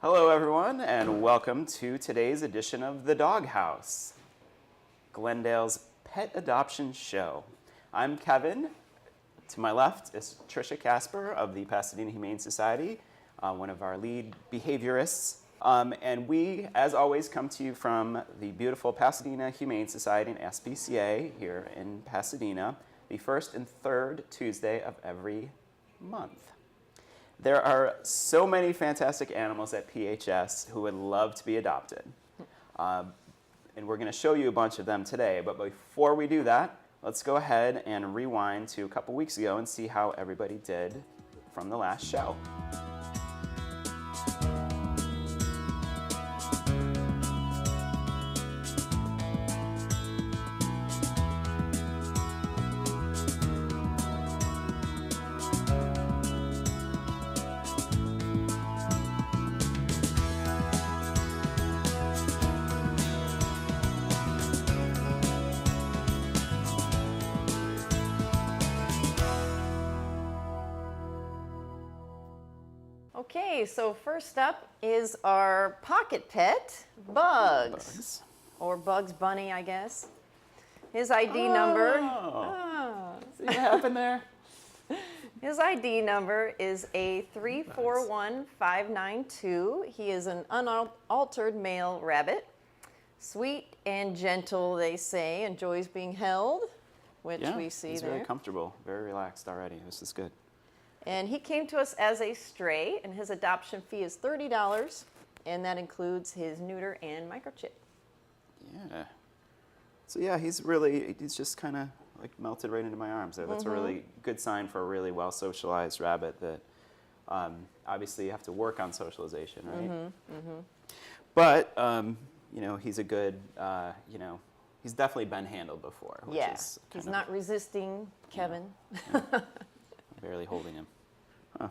Hello, everyone, and welcome to today's edition of The Doghouse, Glendale's pet adoption show. I'm Kevin. To my left is Tricia Casper of the Pasadena Humane Society, one of our lead behaviorists. And we, as always, come to you from the beautiful Pasadena Humane Society and SPCA here in Pasadena, the first and third Tuesday of every month. There are so many fantastic animals at PHS who would love to be adopted. And we're going to show you a bunch of them today. But before we do that, let's go ahead and rewind to a couple weeks ago and see how everybody did from the last show. Okay, so first up is our pocket pet, Bugs. Or Bugs Bunny, I guess. His ID number. See what happened there? His ID number is A341592. He is an unaltered male rabbit. Sweet and gentle, they say, enjoys being held, which we see he's there. very comfortable, very relaxed already. This is good. And he came to us as a stray, and his adoption fee is $30, and that includes his neuter and microchip. Yeah. So yeah, he's just kind of like melted right into my arms there. That's a really good sign for a really well socialized rabbit that obviously you have to work on socialization, right? But, you know, he's a good, you know, he's definitely been handled before. Which is he's not resisting Kevin. Yeah. Barely holding him. Huh.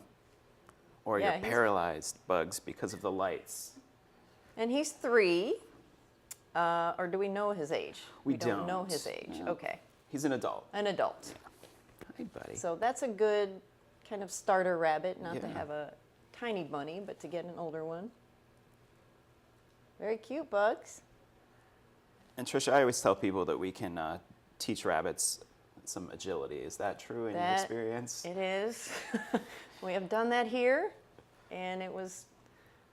Or you're paralyzed, Bugs, because of the lights. And he's 3. Or do we know his age? We don't know his age. No. Okay. He's an adult. An adult. Yeah. Hi, buddy. So that's a good kind of starter rabbit, not to have a tiny bunny, but to get an older one. Very cute, Bugs. And Tricia, I always tell people that we can teach rabbits some agility. Is that true in your experience? It is. We have done that here, and it was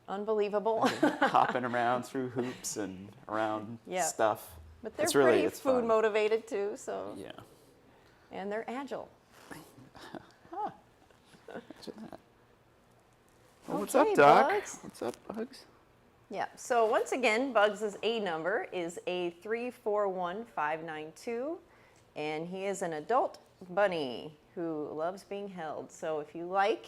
unbelievable. Hopping around through hoops and around stuff. But they're pretty food motivated too, so. Yeah. And they're agile. Huh. Imagine that. Well, what's Okay, up, Doc? Bugs. What's up, Bugs? Yeah, so once again, Bugs' A number is A341592, and he is an adult bunny who loves being held. So if you like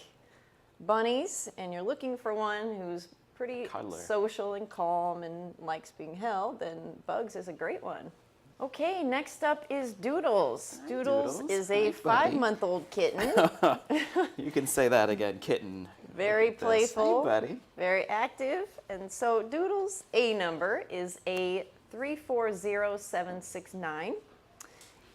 bunnies and you're looking for one who's pretty social and calm and likes being held, then Bugs is a great one. Okay, next up is Doodles. Hi, Doodles is a 5-month-old kitten. You can say that again, kitten. Very playful, hey, buddy. very active. And so Doodles' A number is A340769.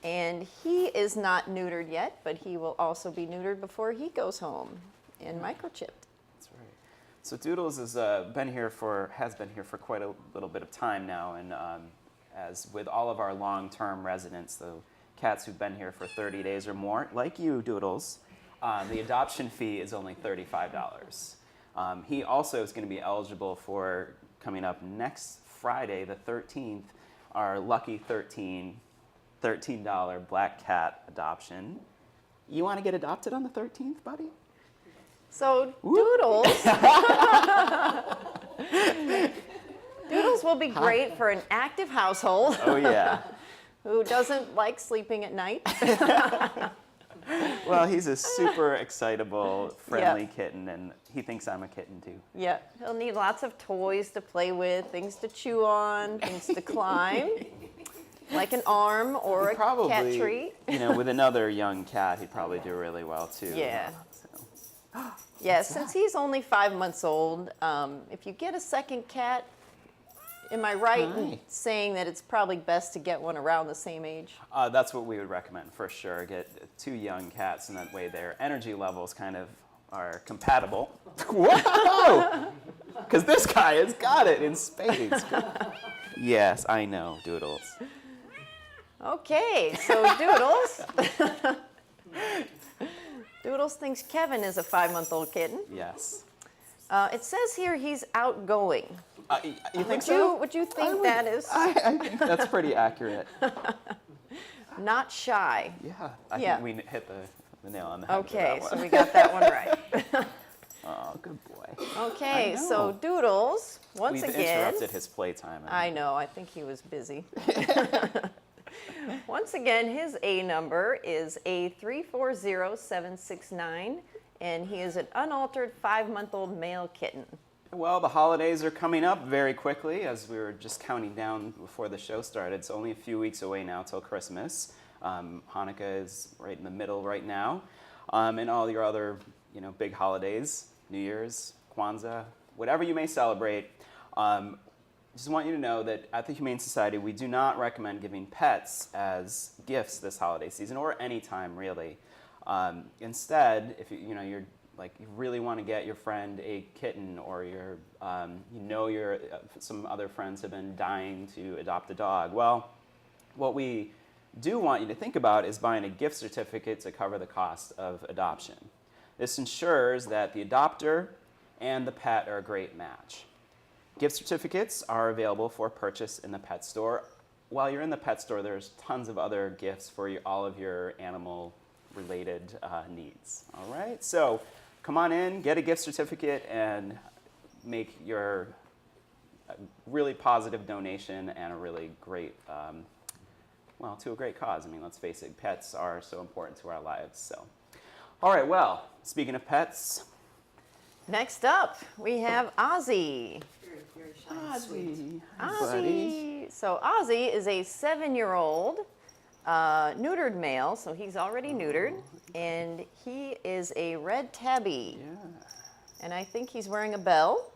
And he is not neutered yet, but he will also be neutered before he goes home and microchipped. That's right. So Doodles has been here for quite a little bit of time now, and as with all of our long-term residents, the cats who've been here for 30 days or more, like you, Doodles, the adoption fee is only $35. He also is going to be eligible for, coming up next Friday, the 13th, our Lucky $13 black cat adoption. You want to get adopted on the 13th, buddy? So Doodles, Doodles will be great for an active household. Oh yeah. Who doesn't like sleeping at night. Well, he's a super excitable, friendly kitten, and he thinks I'm a kitten too. Yeah, he'll need lots of toys to play with, things to chew on, things to climb, like an arm or a cat treat. You know, with another young cat, he'd probably do really well too. Yeah. So. Yeah, since he's only 5 months old, if you get a second cat, am I right in saying that it's probably best to get one around the same age? That's what we would recommend for sure. Get 2 young cats, and that way their energy levels kind of are compatible. Whoa! Because this guy has got it in spades. Yes, I know, Doodles. Okay, so Doodles. Doodles thinks Kevin is a 5-month-old kitten. Yes. It says here he's outgoing. You think so? Would you think that is? I think that's pretty accurate. Not shy. Yeah, I think we hit the nail on the head. Okay, with that so one. we got that one right. Oh, good boy. Okay, so Doodles, once We've again. interrupted his playtime. I know, I think he was busy. Once again, his A number is A340769, and he is an unaltered 5-month-old male kitten. Well, the holidays are coming up very quickly, as we were just counting down before the show started. It's only a few weeks away now till Christmas. Hanukkah is right in the middle right now, and all your other, big holidays, New Year's, Kwanzaa, whatever you may celebrate. Just want you to know that at the Humane Society, we do not recommend giving pets as gifts this holiday season or any time really. Instead, if you really want to get your friend a kitten, or some other friends have been dying to adopt a dog. Well, what we do want you to think about is buying a gift certificate to cover the cost of adoption. This ensures that the adopter and the pet are a great match. Gift certificates are available for purchase in the pet store. While you're in the pet store, there's tons of other gifts for all of your animal-related needs. All right, so come on in, get a gift certificate, and make your really positive donation and a really great, to a great cause. I mean, let's face it, pets are so important to our lives. So, all right, well, speaking of pets. Next up, we have Ozzy. Very shy and Ozzy. sweet. Buddy. So Ozzy is a 7-year-old neutered male, so he's already neutered, and he is a red tabby. Yeah. And I think he's wearing a bell.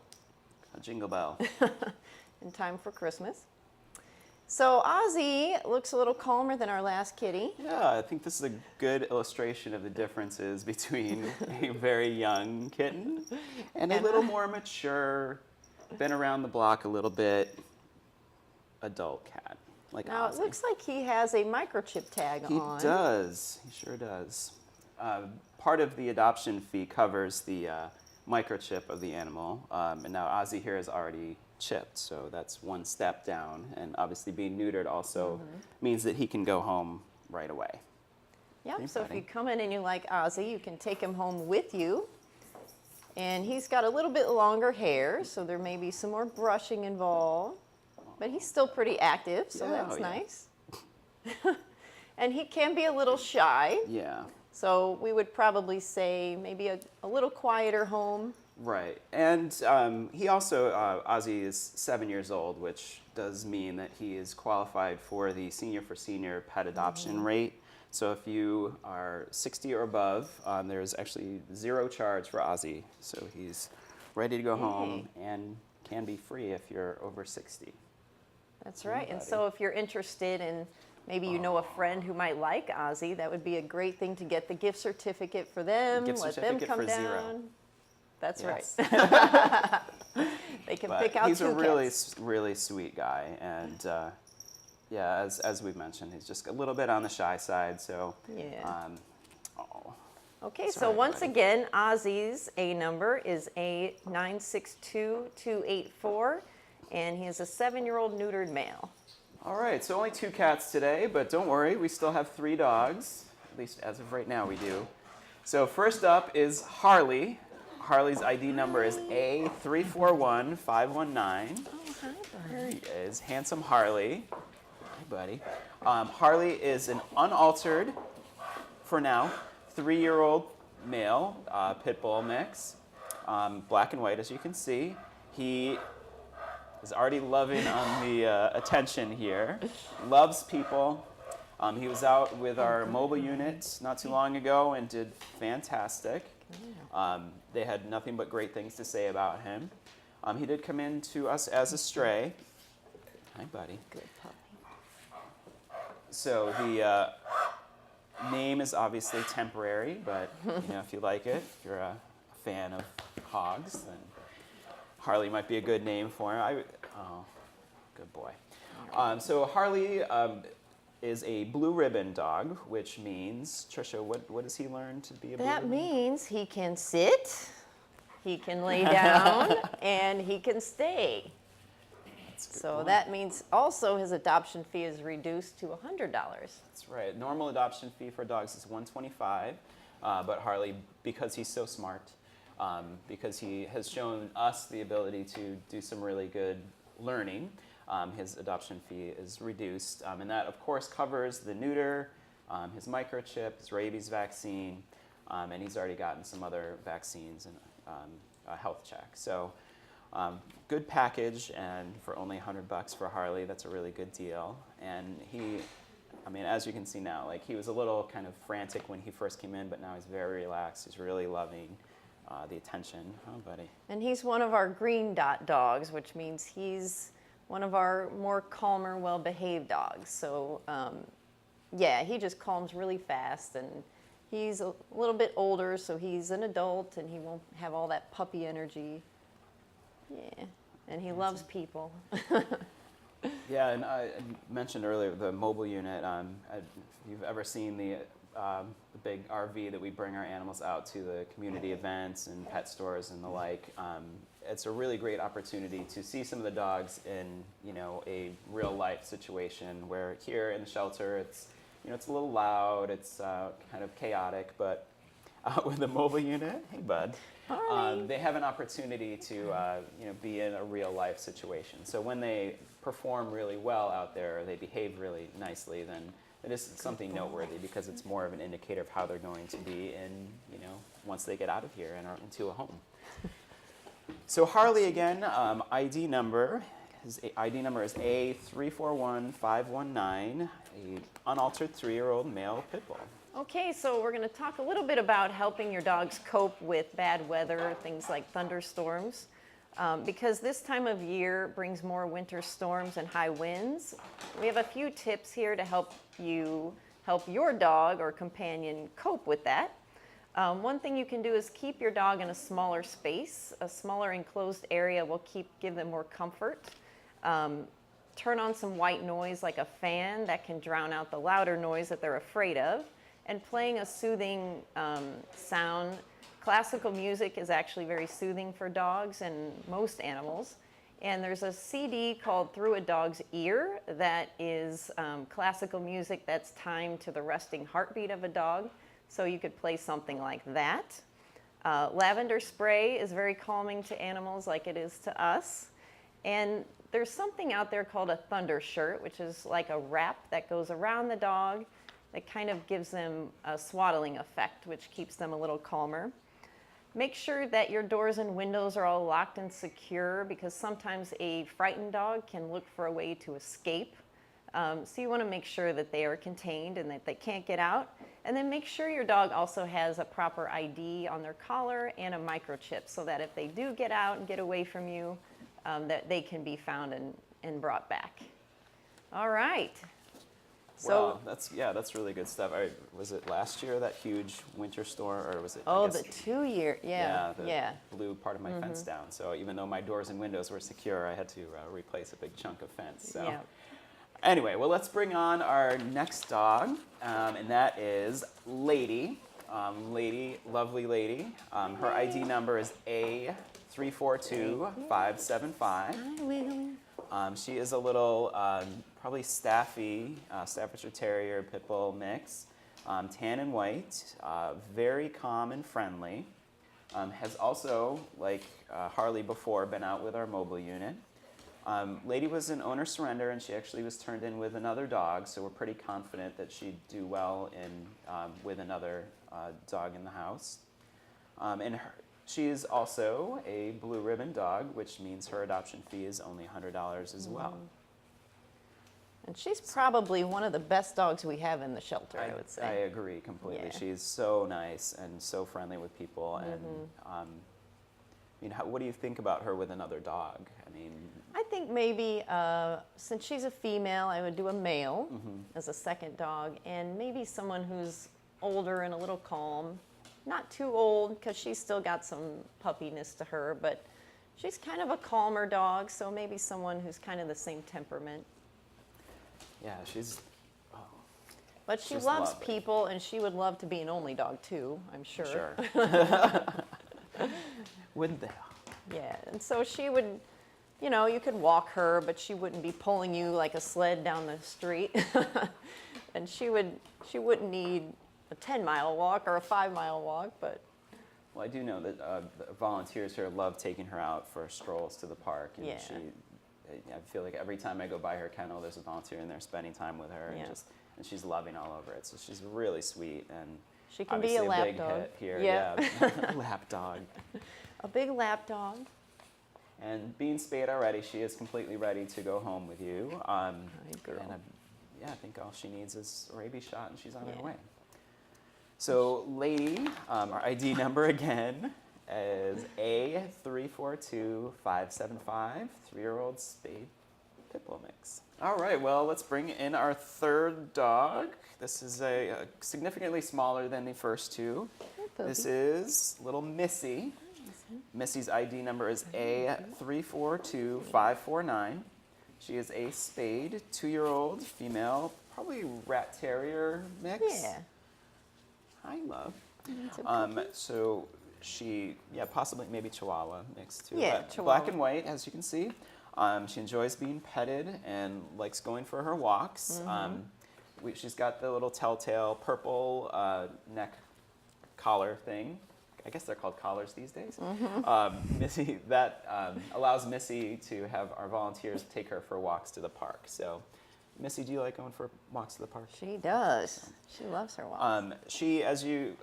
A jingle bell. In time for Christmas. So Ozzy looks a little calmer than our last kitty. Yeah, I think this is a good illustration of the differences between a very young kitten and a little more mature, been around the block a little bit, adult cat, like Now Ozzy. it looks like he has a microchip tag He on. does. He sure does. Part of the adoption fee covers the microchip of the animal, and now Ozzy here is already chipped, so that's one step down. And obviously being neutered also means that he can go home right away. Yep, Hey, so buddy. if you come in and you like Ozzy, you can take him home with you. And he's got a little bit longer hair, so there may be some more brushing involved. But he's still pretty active, so Yeah, that's oh, yeah. nice. And he can be a little shy, Yeah. so we would probably say maybe a little quieter home. Right, and he also, Ozzy is 7 years old, which does mean that he is qualified for the Senior for Senior pet adoption rate. So if you are 60 or above, there's actually zero charge for Ozzy. So he's ready to go home and can be free if you're over 60. That's right. And buddy. so if you're interested in, maybe you know a friend who might like Ozzy, that would be a great thing to get the gift certificate for them. Gift let them certificate come for down. 0. That's Yes. right. They can But pick out he's two a really, cats. really sweet guy, and yeah, as we've mentioned, he's just a little bit on the shy side. So Yeah. oh, Okay, That's so all right, once buddy. again, Ozzy's A number is A962284, and he is a 7-year-old neutered male. all right. So only 2 cats today, but don't worry, we still have 3 dogs. At least as of right now, we do. So first up is Harley. Harley's ID number is A341519. Oh, hi, There he is, handsome Harley. Hi, buddy. Harley is an unaltered, for now, 3-year-old male pit bull mix, black and white, as you can see. He is already loving on the attention here. Loves people. He was out with our mobile unit not too long ago and did fantastic. They had nothing but great things to say about him. He did come in to us as a stray. Hi, buddy. Good puppy. So the name is obviously temporary, but if you like it, if you're a fan of hogs, then Harley might be a good name for him. Oh, good boy. So Harley is a blue ribbon dog, which means, Trisha, what does he learn to be a blue ribbon? That means he can sit, he can lay down, and he can stay. So that means also his adoption fee is reduced to $100. That's right. Normal adoption fee for dogs is $125, but Harley, because he's so smart, because he has shown us the ability to do some really good learning, his adoption fee is reduced. And that, of course, covers the neuter, his microchip, his rabies vaccine, and he's already gotten some other vaccines and a health check. So good package, and for only $100 for Harley, that's a really good deal. And he, I mean, as you can see now, like, he was a little kind of frantic when he first came in, but now he's very relaxed. He's really loving the attention. Oh, buddy. And he's one of our green dot dogs, which means he's one of our more calmer, well-behaved dogs. So, yeah, he just calms really fast, and he's a little bit older, so he's an adult, and he won't have all that puppy energy. Yeah, and he loves people. Yeah, and I mentioned earlier the mobile unit. If you've ever seen the big RV that we bring our animals out to the community events and pet stores and the like, it's a really great opportunity to see some of the dogs in, you know, a real life situation, where here in the shelter it's, you know, it's a little loud, it's kind of chaotic, but with the mobile unit, hey bud, they have an opportunity to you know, be in a real life situation. So when they perform really well out there, they behave really nicely, then it is something noteworthy, because it's more of an indicator of how they're going to be in, you know, once they get out of here and are into a home. So Harley, again, ID number is A341519, a unaltered 3-year-old male pit bull. Okay, so we're going to talk a little bit about helping your dogs cope with bad weather, things like thunderstorms, because this time of year brings more winter storms and high winds. We have a few tips here to help you help your dog or companion cope with that. One thing you can do is keep your dog in a smaller space. A smaller enclosed area will give them more comfort. Turn on some white noise like a fan that can drown out the louder noise that they're afraid of. And playing a soothing sound. Classical music is actually very soothing for dogs and most animals. And there's a CD called Through a Dog's Ear that is classical music that's timed to the resting heartbeat of a dog. So you could play something like that. Lavender spray is very calming to animals like it is to us. And there's something out there called a thunder shirt, which is like a wrap that goes around the dog. It kind of gives them a swaddling effect, which keeps them a little calmer. Make sure that your doors and windows are all locked and secure, because sometimes a frightened dog can look for a way to escape. So you want to make sure that they are contained and that they can't get out. And then make sure your dog also has a proper ID on their collar and a microchip, so that if they do get out and get away from you, that they can be found and brought back. All right. Wow, that's really good stuff. Was it last year, that huge winter storm, or was it? Oh, the 2-year, yeah. Blew part of my fence down. So even though my doors and windows were secure, I had to replace a big chunk of fence. So anyway, well, let's bring on our next dog, and that is Lady. Lovely Lady. Her ID number is A342575. She is a little, probably Staffordshire Terrier Pit Bull mix, tan and white, very calm and friendly. Has also, like Harley before, been out with our mobile unit. Lady was an owner surrender, and she actually was turned in with another dog, so we're pretty confident that she'd do well with another dog in the house. She is also a blue ribbon dog, which means her adoption fee is only $100 as well. And she's probably one of the best dogs we have in the shelter, I would say. I agree completely. Yeah. She's so nice and so friendly with people. And what do you think about her with another dog? I think maybe since she's a female, I would do a male as a second dog, and maybe someone who's older and a little calm. not too old because she's still got some puppiness to her, but she's kind of a calmer dog, so maybe someone who's kind of the same temperament. Yeah, she's. Oh, but she loves people, and she would love to be an only dog too, I'm sure. Sure. Wouldn't they? Yeah, and so she would, you know, you could walk her, but she wouldn't be pulling you like a sled down the street. And she wouldn't need a 10-mile walk or a 5-mile walk, but. Well, I do know that the volunteers here love taking her out for strolls to the park. And yeah. I feel like every time I go by her kennel, there's a volunteer in there spending time with her, yeah. and she's loving all over it. So she's really sweet, and she can be a lap big dog hit here. Yeah, lap dog. A big lap dog. And being spayed already, she is completely ready to go home with you. Girl. And I think all she needs is a rabies shot, and she's on her way. So, lady, our ID number again is A342575, 3-year-old spayed pit bull mix. All right, well, let's bring in our third dog. This is a significantly smaller than the first two. This is little Missy. Missy's ID number is A342549. She is a spayed 2-year-old female, probably rat terrier mix. Yeah. Hi, love. So she, possibly maybe Chihuahua mix too. Yeah, but Chihuahua. Black and white, as you can see. She enjoys being petted and likes going for her walks. Mm-hmm. She's got the little telltale purple neck collar thing. I guess they're called collars these days. Mm-hmm. Missy, that allows Missy to have our volunteers take her for walks to the park. So, Missy, do you like going for walks to the park? She does. She loves her walks. She, as you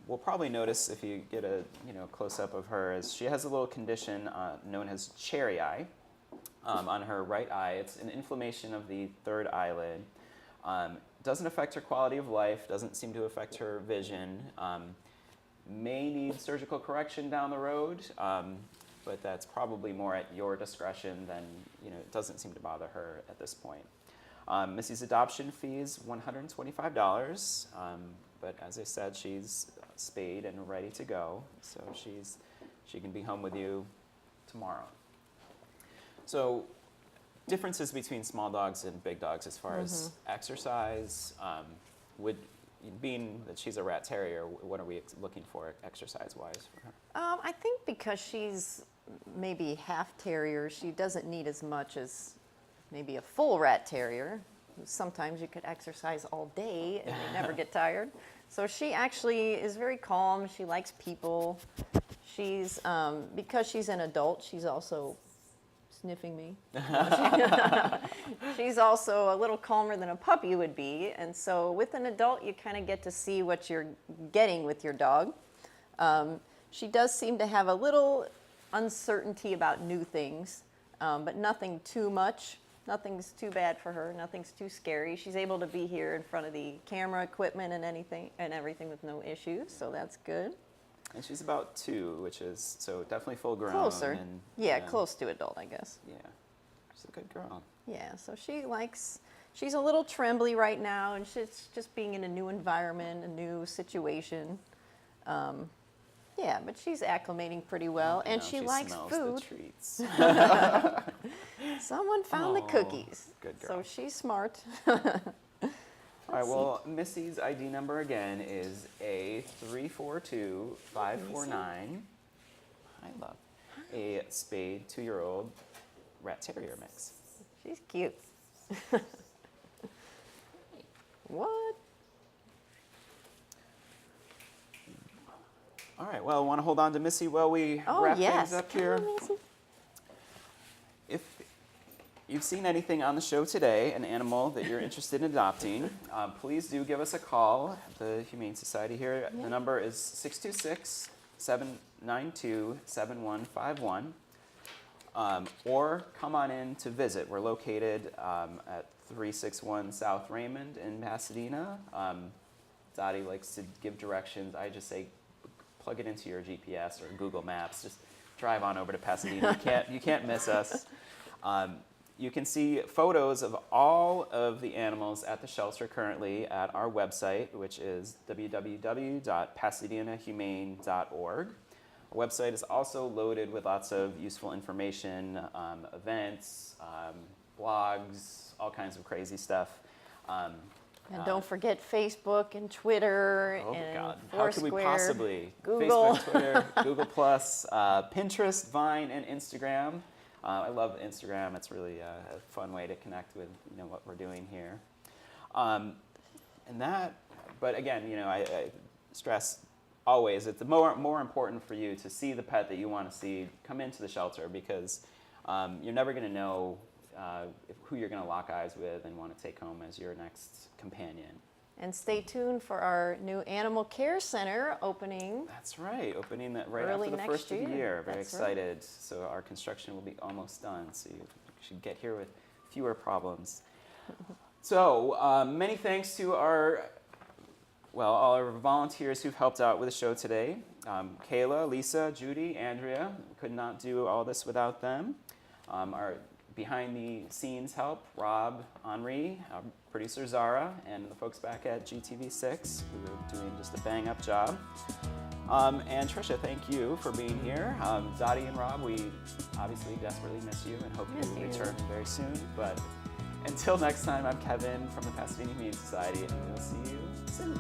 will probably notice if you get a close up of her, is she has a little condition known as cherry eye on her right eye. It's an inflammation of the third eyelid. Doesn't affect her quality of life. Doesn't seem to affect her vision. May need surgical correction down the road, but that's probably more at your discretion than, it doesn't seem to bother her at this point. Missy's adoption fee is $125, but as I said, she's spayed and ready to go, so she can be home with you tomorrow. So differences between small dogs and big dogs as far as exercise, being that she's a rat terrier, what are we looking for exercise-wise for her? I think because she's maybe half terrier, she doesn't need as much as maybe a full rat terrier. Sometimes you could exercise all day and you never get tired. So she actually is very calm. She likes people. She's, because she's an adult, she's also sniffing me. She's also a little calmer than a puppy would be. And so with an adult, you kind of get to see what you're getting with your dog. She does seem to have a little uncertainty about new things, but nothing too much. Nothing's too bad for her. Nothing's too scary. She's able to be here in front of the camera equipment and everything with no issues, so that's good. And she's about 2, which is, so definitely full grown. Closer. And, yeah, close to adult, I guess. Yeah, she's a good girl. Yeah, so she's a little trembly right now, and she's just being in a new environment, a new situation. Yeah, but she's acclimating pretty well, and she likes food. The treats. Someone found the cookies. Good girl. So she's smart. All right, well, Missy's ID number again is A342549. I love a spayed 2-year-old rat terrier mix. She's cute. What? All right, well, I want to hold on to Missy while we wrap things up here. Come on, Missy. If you've seen anything on the show today, an animal that you're interested in adopting, please do give us a call at the Humane Society here. Yeah. The number is 626-792-7151. Or come on in to visit. We're located at 361 South Raymond in Pasadena. Dottie likes to give directions. I just say plug it into your GPS or Google Maps. Just drive on over to Pasadena. You can't miss us. You can see photos of all of the animals at the shelter currently at our website, which is www.pasadenahumane.org. Our website is also loaded with lots of useful information, events, blogs, all kinds of crazy stuff. And don't forget Facebook and Twitter and God. Foursquare, How could we possibly? Google. Facebook, Twitter, Google+, Pinterest, Vine, and Instagram. I love Instagram. It's really a fun way to connect with what we're doing here. But again, I stress always it's more important for you to see the pet that you want to see come into the shelter, because you're never going to know who you're going to lock eyes with and want to take home as your next companion. And stay tuned for our new animal care center opening. That's right, opening that right early after the first of the year. year. Very That's excited. Right. So our construction will be almost done. So you should get here with fewer problems. So many thanks to all our volunteers who've helped out with the show today. Kayla, Lisa, Judy, Andrea. We could not do all this without them. Our behind the scenes help, Rob, Henri, our producer Zara, and the folks back at GTV6 who are doing just a bang up job. And Trisha, thank you for being here. Dottie and Rob, we obviously desperately miss you and hope you return very soon. But until next time, I'm Kevin from the Pasadena Humane Society, and we'll see you soon.